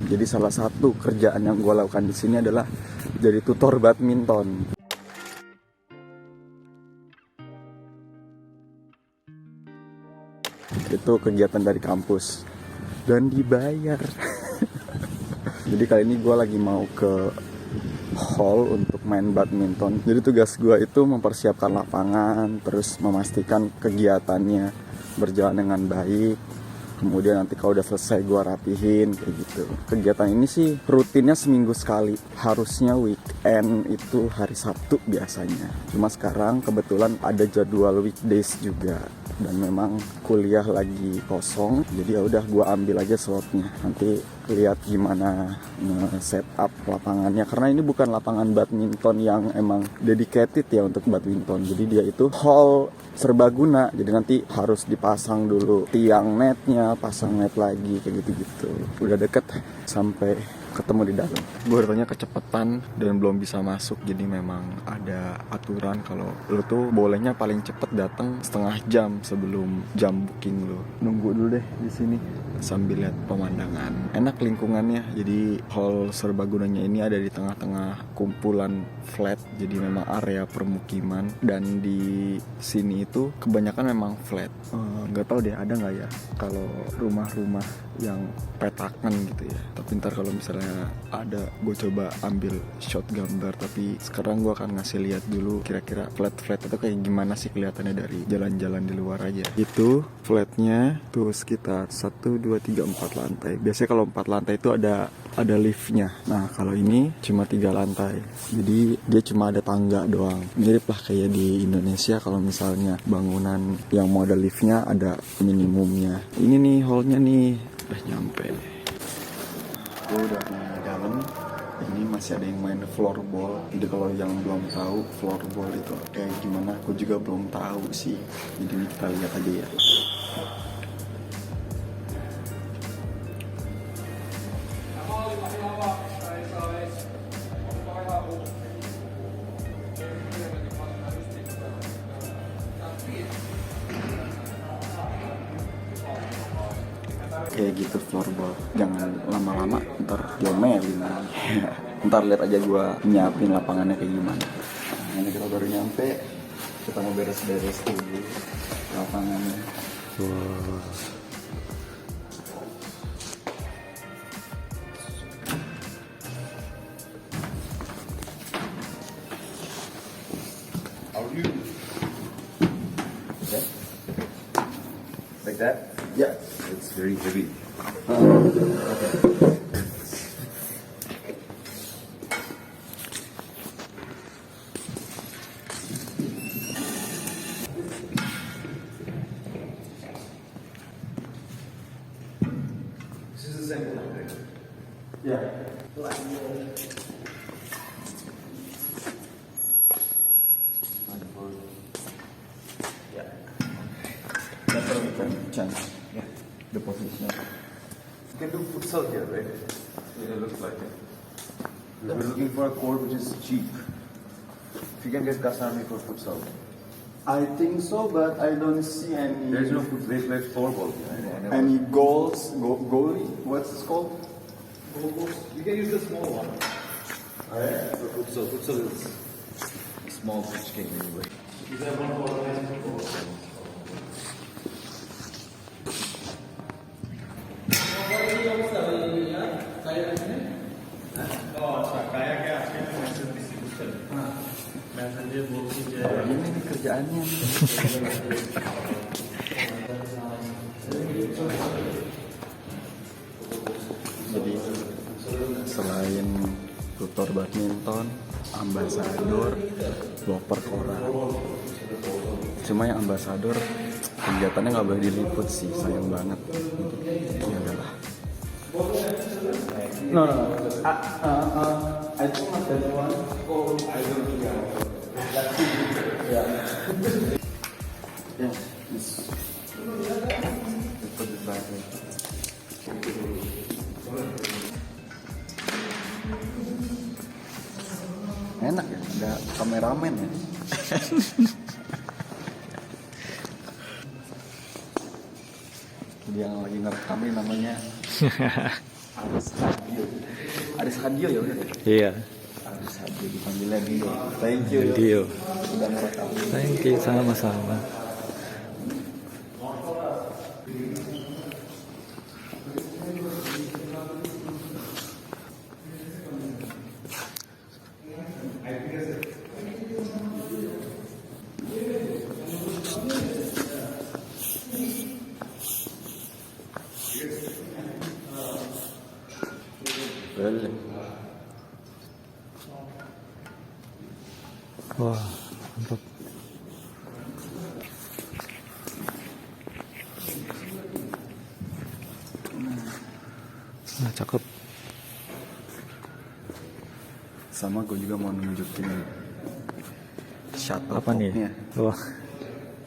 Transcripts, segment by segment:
Jadi salah satu kerjaan yang gue lakukan di sini adalah jadi tutor badminton. Itu kegiatan dari kampus dan dibayar. Jadi kali ini gue lagi mau ke hall untuk main badminton. Jadi tugas gue itu mempersiapkan lapangan, terus memastikan kegiatannya berjalan dengan baik. Kemudian nanti kalau udah selesai gue rapihin kayak gitu. Kegiatan ini sih rutinnya seminggu sekali. Harusnya weekend itu hari Sabtu biasanya. Cuma sekarang kebetulan ada jadwal weekdays juga. Dan memang kuliah lagi kosong, jadi ya udah gue ambil aja slotnya. Nanti lihat gimana setup lapangannya, karena ini bukan lapangan badminton yang emang dedicated ya untuk badminton. Jadi dia itu hall serbaguna, jadi nanti harus dipasang dulu tiang netnya, pasang net lagi kayak gitu-gitu. Udah deket sampai ketemu di dalam. Gue datangnya kecepatan dan belum bisa masuk, jadi memang ada aturan kalau lo tuh bolehnya paling cepet datang setengah jam sebelum jam booking lo. Nunggu dulu deh di sini sambil lihat pemandangan. Enak lingkungannya, jadi hall serbagunanya ini ada di tengah-tengah kumpulan flat, jadi memang area permukiman. Dan di sini itu kebanyakan memang flat. Nggak tahu deh ada nggak ya kalau rumah-rumah yang petakan gitu ya. Tapi ntar kalau misalnya ada, gue coba ambil shot gambar. Tapi sekarang gue akan ngasih lihat dulu kira-kira flat-flat itu kayak gimana sih kelihatannya dari jalan-jalan di luar aja. Itu flatnya tuh sekitar 1, 2, 3, 4 lantai. Biasanya kalau 4 lantai itu ada liftnya. Nah kalau ini cuma 3 lantai, jadi dia cuma ada tangga doang. Mirip lah kayak di Indonesia kalau misalnya bangunan yang mau ada liftnya ada minimumnya. Ini nih hallnya nih, udah nyampe. Gue udah di dalam. Ini masih ada yang main floorball. Jadi kalau yang belum tahu floorball itu kayak gimana, aku juga belum tahu sih. Jadi ini kita lihat aja ya. Kayak gitu floorball, jangan lama-lama ntar diomelin lagi. Ntar lihat aja gue nyiapin lapangannya kayak gimana. Nah, ini kita baru nyampe, kita mau beres-beres dulu lapangannya. Wow. Okay. Like that? Yeah. It's very heavy. Okay. This is the same one, right? Yeah. Yeah. That's what we can change. Yeah. The position. You can do futsal here, right? Yeah, it looks like it. We're looking for a court which is cheap. If you can get Kasami for futsal. I think so, but I don't see any. There's no futsal. They play floorball. Right? Any goals? Goalie? What's this called? You can use the small one. Alright. For futsal. Futsal is a small pitch game anyway. Is that one for organizing? Ini nih kerjaannya. Jadi selain tutor badminton, ambasador, blogger koran. Cuma yang ambasador kegiatannya nggak boleh diliput sih, sayang banget. Ya udahlah. No. I think that one. Oh, I don't know. Yeah. Yeah. This. Put it back. Enak ya, ada kameramen ya. Dia yang lagi ngerekam ini namanya Aris Hadio ya udah. Iya. Aris Hadio dipanggilnya Dio. Thank you. Dio. Udah ngerekam. Thank you, sama-sama. Boleh. Wah, mantap. Nah, cakep. Sama gue juga mau nunjukin Apa nih? shuttlecocknya. Wah,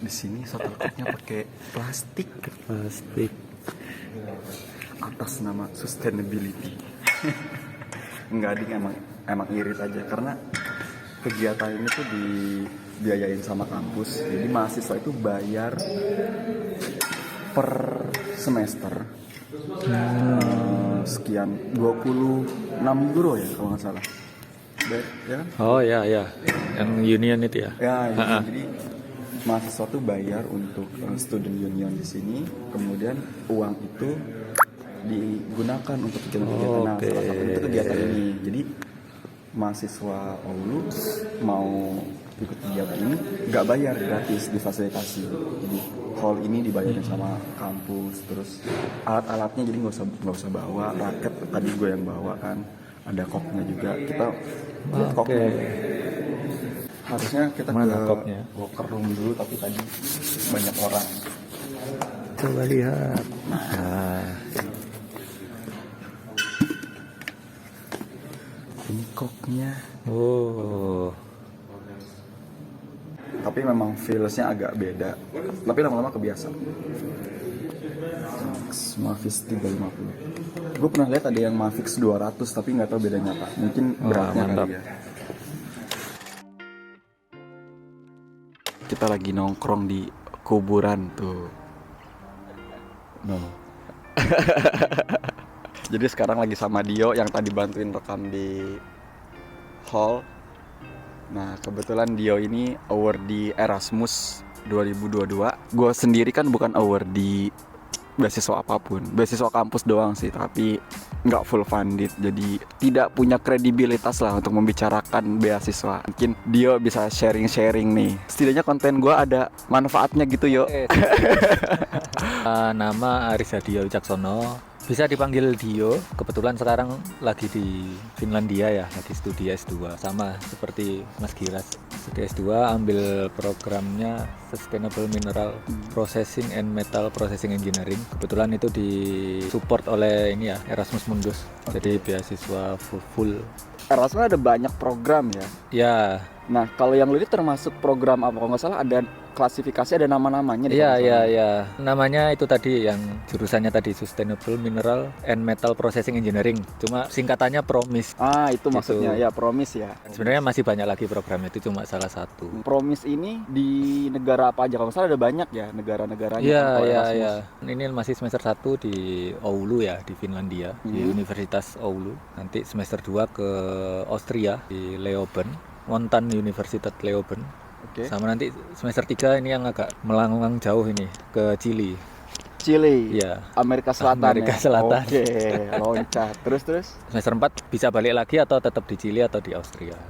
Di sini shuttlecocknya pakai plastik plastik. atas nama sustainability. Enggak ding, emang irit aja karena kegiatan ini tuh dibiayain sama kampus. Jadi mahasiswa itu bayar per semester sekian 26 euro ya kalau nggak salah. Ya kan? Oh ya, ya. Yang union itu ya. Ya, gitu. Ha-ha. Jadi mahasiswa tuh bayar untuk student union di sini, kemudian uang itu digunakan untuk kegiatan-kegiatan. Nah, Oke. salah satunya itu kegiatan ini. Jadi mahasiswa Oulu mau ikut kegiatan ini nggak bayar, gratis, difasilitasi. Jadi hall ini dibayarin sama kampus, terus alat-alatnya jadi nggak usah bawa, raket tadi gue yang bawa kan, ada koknya juga, kita lihat Oke. koknya. Harusnya kita Mana ke koknya? locker room dulu, tapi tadi banyak orang. Coba lihat. Nah, Ini koknya. oh, Tapi memang feelsnya agak beda. Tapi lama-lama kebiasa. Mavix 350. Gue pernah lihat ada yang Mavix 200, tapi nggak tahu bedanya apa. Mungkin Wah, beratnya mantap. kali ya. Kita lagi nongkrong di kuburan tuh. No. Jadi sekarang lagi sama Dio yang tadi bantuin rekam di hall. Nah, kebetulan Dio ini award di Erasmus 2022. Gue sendiri kan bukan award di beasiswa apapun, beasiswa kampus doang sih, tapi nggak full funded, jadi tidak punya kredibilitas lah untuk membicarakan beasiswa. Mungkin Dio bisa sharing-sharing nih, setidaknya konten gue ada manfaatnya gitu yo. nama Aris Hadio Wicaksono, bisa dipanggil Dio. Kebetulan sekarang lagi di Finlandia ya, lagi studi S2, sama seperti Mas Giras. Studi S2 ambil programnya Sustainable Mineral Processing and Metal Processing Engineering. Kebetulan itu disupport oleh ini ya, Erasmus Mundus. Jadi beasiswa full. Erasmus ada banyak program ya. Ya, Nah, kalau yang lu ini termasuk program apa? Kalau nggak salah ada klasifikasi, ada nama-namanya di iya, kalau nggak iya, salah. iya. Namanya itu tadi yang jurusannya tadi Sustainable Mineral and Metal Processing Engineering. Cuma singkatannya PROMIS. Ah, itu Gitu. maksudnya ya, Promise ya. Sebenarnya masih banyak lagi programnya, itu cuma salah satu. Promise ini di negara apa aja? Kalau nggak salah ada banyak ya negara-negaranya. Iya, kan, kalau iya, Erasmus. iya. Ini masih semester 1 di Oulu ya, di Finlandia, di Universitas Oulu. Nanti semester 2 ke Austria di Leoben, Montan Universitas Leoben. Oke. Sama nanti semester 3 ini yang agak melanglang jauh ini ke Chili. Chile. Iya. Amerika Selatan. Amerika ya? Selatan. Oke, loncat. Terus. Semester 4 bisa balik lagi atau tetap di Chili atau di Austria.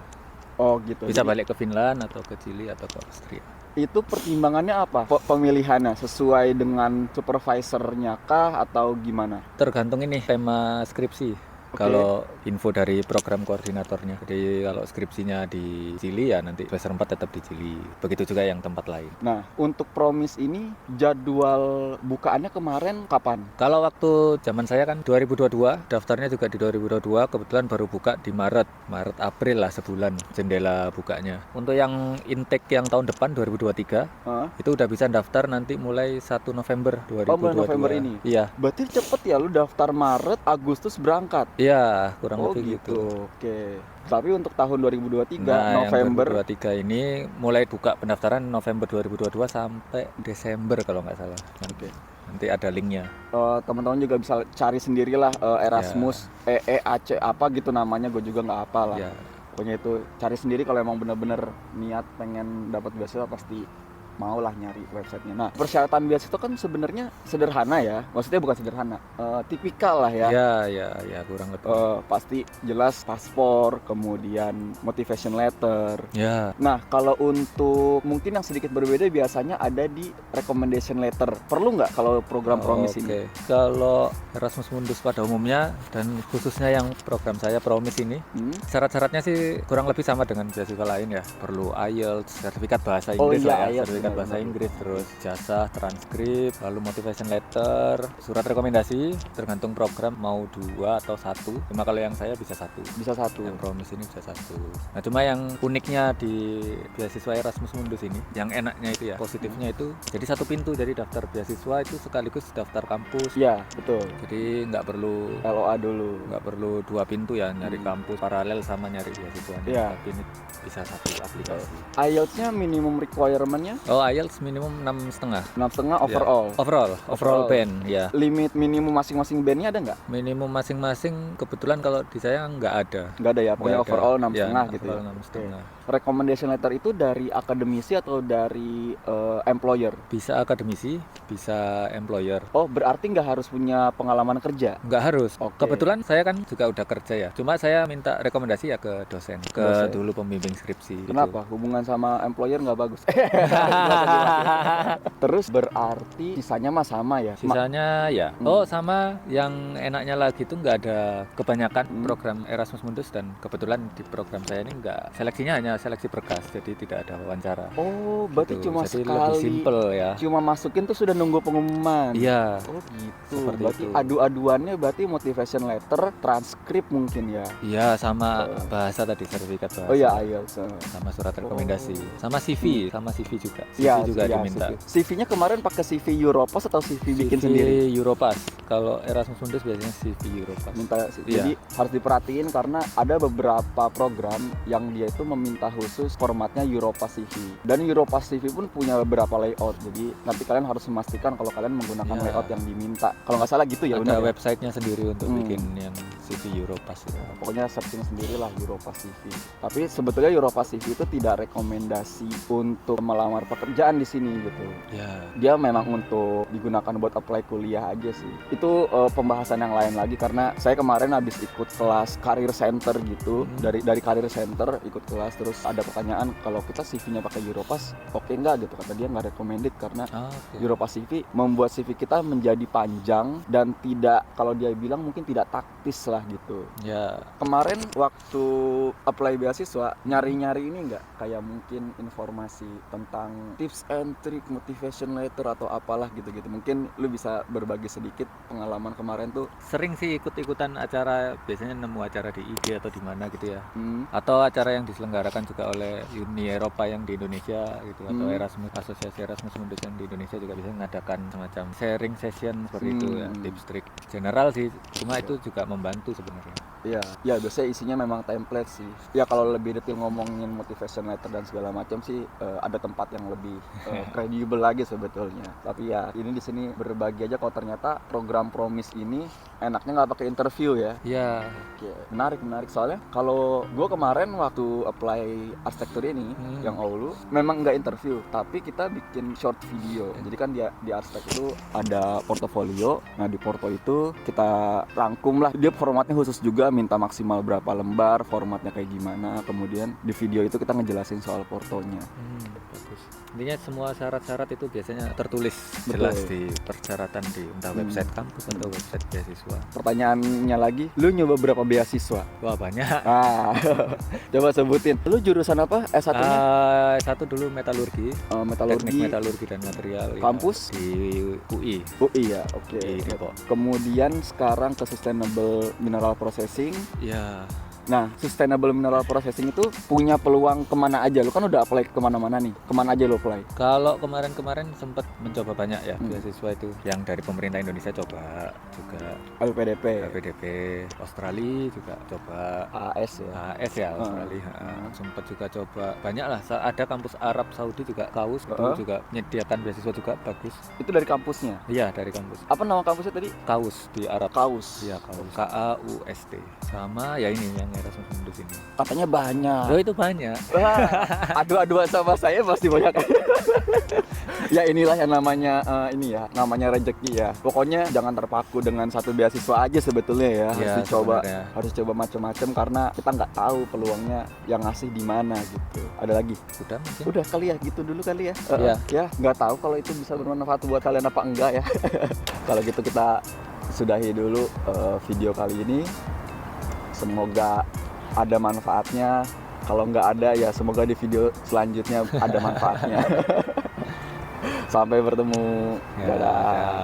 Oh, gitu. Bisa Jadi, balik ke Finland atau ke Chili atau ke Austria. itu pertimbangannya apa? Pemilihannya sesuai dengan supervisornya kah atau gimana? Tergantung ini tema skripsi. Oke. Kalau info dari program koordinatornya. Jadi kalau skripsinya di Chili ya nanti semester 4 tetap di Chili. Begitu juga yang tempat lain. Nah, untuk Promise ini jadwal bukaannya kemarin kapan? Kalau waktu zaman saya kan 2022, daftarnya juga di 2022, kebetulan baru buka di Maret April lah, sebulan jendela bukanya. Untuk yang intake yang tahun depan 2023 Hah? itu udah bisa daftar nanti mulai 1 November 2022. bulan November ini? Iya. Berarti cepet ya, lu daftar Maret, Agustus berangkat. Iya, kurang Oh lebih gitu. gitu. Oke. Tapi untuk tahun 2023 Nah, November. yang 2023 ini mulai buka pendaftaran November 2022 sampai Desember kalau nggak salah. Oke. nanti ada linknya. Teman-teman juga bisa cari sendirilah Erasmus EEAC apa gitu namanya, gue juga nggak hafal lah. Ya. Pokoknya itu cari sendiri kalau emang bener-bener niat pengen dapat beasiswa, pasti mau lah nyari websitenya. Nah, persyaratan beasiswa kan sebenarnya sederhana ya, maksudnya bukan sederhana, tipikal lah ya. Ya kurang lebih. Pasti jelas paspor, kemudian motivation letter. Ya. Nah, kalau untuk mungkin yang sedikit berbeda biasanya ada di recommendation letter. Perlu nggak kalau program Promise ini? Kalau Erasmus Mundus pada umumnya dan khususnya yang program saya Promise ini, syarat-syaratnya sih kurang lebih sama dengan beasiswa lain ya. Perlu IELTS, sertifikat bahasa Inggris IELTS, sertifikat bahasa Inggris, terus jasa, transkrip, lalu motivation letter, surat rekomendasi, tergantung program mau 2 atau 1. Cuma kalau yang saya bisa 1. Bisa 1. Yang Promise ini bisa 1. Nah, cuma yang uniknya di beasiswa Erasmus Mundus ini, yang enaknya itu ya, positifnya itu jadi satu pintu, jadi daftar beasiswa itu sekaligus daftar kampus. Iya, betul. Jadi nggak perlu LOA dulu. nggak perlu 2 pintu ya, nyari kampus paralel sama nyari beasiswanya. Iya. Tapi ini bisa 1 aplikasi. IELTS-nya minimum requirement-nya Oh, IELTS minimum 6,5. 6,5 overall. Overall band ya. Limit minimum masing-masing bandnya ada nggak? Minimum masing-masing kebetulan kalau di saya nggak ada. Nggak ada ya, pokoknya Nggak ada. overall 6,5 Ya, gitu overall ya. 6,5. Recommendation letter itu dari akademisi atau dari employer? Bisa akademisi, bisa employer. Oh, berarti nggak harus punya pengalaman kerja? Nggak harus. Oke. Kebetulan saya kan juga udah kerja ya. Cuma saya minta rekomendasi ya ke dosen, ke Dosen. dulu pembimbing skripsi. Kenapa? Hubungan sama employer nggak bagus? Terus berarti sisanya mah sama ya? Sisanya ya. Oh, sama yang enaknya lagi tuh nggak ada kebanyakan program Erasmus Mundus, dan kebetulan di program saya ini nggak, seleksinya hanya seleksi berkas, jadi tidak ada wawancara. Oh, berarti Gitu. cuma Jadi lebih sekali. simple ya. Cuma masukin tuh sudah nunggu pengumuman. Iya. Oh gitu. Seperti Berarti itu. adu-aduannya berarti motivation letter, transkrip mungkin ya. Iya, sama bahasa tadi, sertifikat bahasa. Oh iya, IELTS. Sama surat rekomendasi, sama CV, sama CV juga. CV Iya, juga iya, diminta. CV-nya kemarin pakai CV Europass atau CV bikin CV sendiri? Europass. Kalau Erasmus Mundus biasanya CV Europass. Minta. Iya. Jadi harus diperhatiin karena ada beberapa program yang dia itu meminta khusus formatnya Europass CV. Dan Europass CV pun punya beberapa layout. Jadi nanti kalian harus memastikan kalau kalian menggunakan Iya. layout yang diminta. Kalau nggak salah gitu ya, Ada benar ya? websitenya sendiri untuk bikin yang CV Europass itu. Pokoknya searching sendirilah Europass CV. Tapi sebetulnya Europass CV itu tidak rekomendasi untuk melamar pekerjaan di sini gitu. Ya. Dia memang untuk digunakan buat apply kuliah aja sih. Itu pembahasan yang lain lagi karena saya kemarin habis ikut kelas career center gitu. Dari career center ikut kelas, terus ada pertanyaan kalau kita CV-nya pakai Europass oke nggak gitu, kata dia nggak recommended karena Oke. Europass CV membuat CV kita menjadi panjang dan tidak, kalau dia bilang mungkin tidak taktis lah gitu. Ya. Kemarin waktu apply beasiswa nyari-nyari ini nggak kayak mungkin informasi tentang tips and trick, motivation letter atau apalah gitu-gitu. Mungkin lu bisa berbagi sedikit pengalaman kemarin tuh. Sering sih ikut-ikutan acara, biasanya nemu acara di IG atau di mana gitu ya. Hmm. Atau acara yang diselenggarakan juga oleh Uni Eropa yang di Indonesia gitu, atau Erasmus, Asosiasi Erasmus Mundus yang di Indonesia juga bisa mengadakan semacam sharing session seperti itu ya, tips trik general sih. Cuma itu juga membantu sebenarnya. Iya, ya biasanya isinya memang template sih. Ya kalau lebih detail ngomongin motivation letter dan segala macam sih ada tempat yang lebih kredibel lagi sebetulnya. Tapi ya ini di sini berbagi aja kalau ternyata program Promise ini enaknya nggak pakai interview ya. Iya. Oke, menarik soalnya kalau gue kemarin waktu apply arsitektur ini yang Oulu memang nggak interview, tapi kita bikin short video. Jadi kan di arsitek itu ada portofolio. Nah di porto itu kita rangkum lah, dia formatnya khusus juga, minta maksimal berapa lembar, formatnya kayak gimana. Kemudian di video itu kita ngejelasin soal portonya. Bagus. Intinya semua syarat-syarat itu biasanya tertulis Betul. jelas di persyaratan di entah website kampus atau website beasiswa. Pertanyaannya lagi, lu nyoba berapa beasiswa? Wah, banyak. Coba sebutin. Lu jurusan apa? S1-nya? Satu dulu metalurgi, Metalurgi. teknik metalurgi dan material. Kampus? Ya, di UI. Iya, oke. Di Depok. Kemudian sekarang ke sustainable mineral processing. Ya, Nah, sustainable mineral processing itu punya peluang kemana aja? Lu kan udah apply kemana-mana nih. Kemana aja lu apply? Kalau kemarin sempat mencoba banyak ya beasiswa itu, yang dari pemerintah Indonesia coba juga, LPDP, LPDP, Australia juga coba, AS ya. AS ya Australia, sempat juga coba banyak lah. Ada kampus Arab Saudi juga, KAUS itu juga menyediakan beasiswa juga bagus. Itu dari kampusnya. Iya, dari kampus. Apa nama kampusnya tadi? KAUS di Arab. KAUS. Iya, KAUS. KAUST. Sama ya ini yang Erasmus Mundus ini. Katanya banyak. Oh, itu banyak. Wah, adu-aduan sama saya pasti banyak. Ya inilah yang namanya ini ya, namanya rezeki ya. Pokoknya jangan terpaku dengan satu beasiswa aja sebetulnya ya. Harus Ya, dicoba, sebenarnya. harus coba macam-macam karena kita nggak tahu peluangnya yang ngasih di mana gitu. Ada lagi? Udah mungkin. Udah kali ya, gitu dulu kali ya. Iya. Ya, nggak tahu kalau itu bisa bermanfaat buat kalian apa enggak ya. Kalau gitu kita sudahi dulu video kali ini. Semoga ada manfaatnya. Kalau nggak ada ya semoga di video selanjutnya ada manfaatnya. Sampai bertemu. Ya, Dadah.